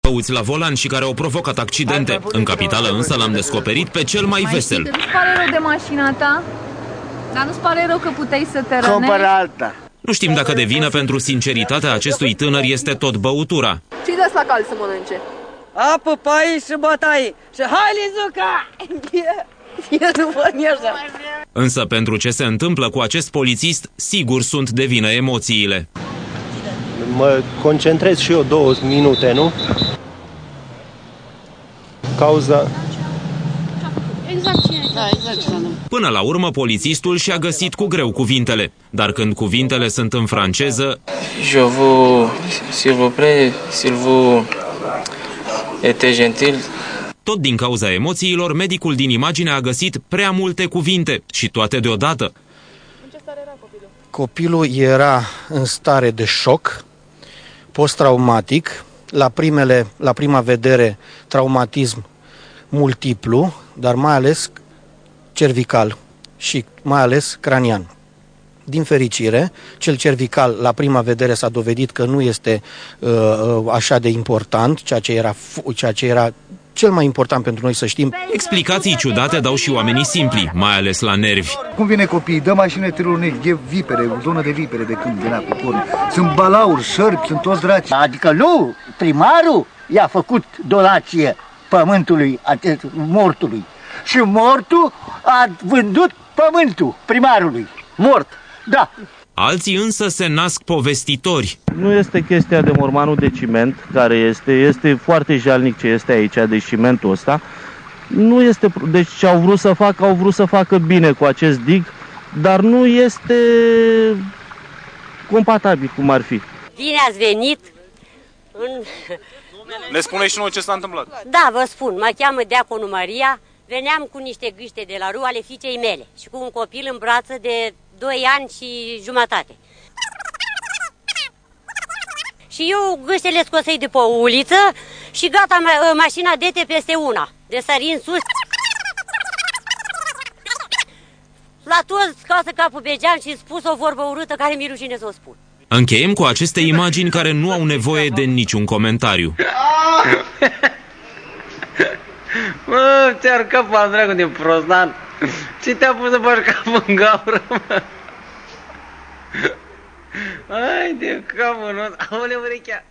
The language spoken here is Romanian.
băuți la volan și care au provocat accidente. În capitală însă l-am descoperit pe cel mai vesel. Nu-ți pare rău de mașina ta? Dar nu-ți pare rău că puteai să te rănești? Cumpăr alta. Nu știm dacă de vină pentru sinceritatea acestui tânăr este tot băutura. Ce-i dați la cal să mănânce? Apă, pai și bătaie. Și hai, Lizuca! Eu nu vă așa. Însă pentru ce se întâmplă cu acest polițist, sigur sunt de vină emoțiile. Mă concentrez și eu 2 minute, nu? Cauza... Până la urmă, polițistul și-a găsit cu greu cuvintele. Dar când cuvintele sunt în franceză... Je vous, s'il vous plaît, s'il vous était gentil. Tot din cauza emoțiilor, medicul din imagine a găsit prea multe cuvinte și toate deodată. În ce stare era copilul? Copilul era în stare de șoc, post-traumatic, la prima vedere traumatism multiplu, dar mai ales cervical și mai ales cranian. Din fericire, cel cervical la prima vedere s-a dovedit că nu este așa de important, ceea ce era cel mai important pentru noi să știm. Explicații ciudate dau și oamenii simpli, mai ales la nervi. Cum vine copiii, dă mașină tirul negru, e vipere, o zonă de vipere de când venea cu pornul. Sunt balauri, șărpi, sunt toți draci. Adică nu, primarul i-a făcut donație pământului, mortului. Și mortul a vândut pământul primarului. Mort, da. Alții însă se nasc povestitori. Nu este chestia de mormanul de ciment, care este foarte jalnic ce este aici, de cimentul ăsta. Nu este, deci ce au vrut să facă bine cu acest dig, dar nu este compatibil cum ar fi. Bine ați venit în... Ne spuneți și noi ce s-a întâmplat. Da, vă spun, mă cheamă Deaconul Maria, veneam cu niște gâște de la râu ale fiicei mele și cu un copil în brață de 2 ani și jumătate. Și eu gâștele scosei de pe o uliță și gata, mașina dete peste una, de sări în sus. La toți scasă capul pe geam și spus o vorbă urâtă care mi-e rușine să o spun. Încheiem cu aceste imagini care nu au nevoie de niciun comentariu. Mă, ți-ar capul, dracu, de prostan. Ce te-a pus să faci capul în gaură, mă? Hai de capul, nu? Aoleu, urechea.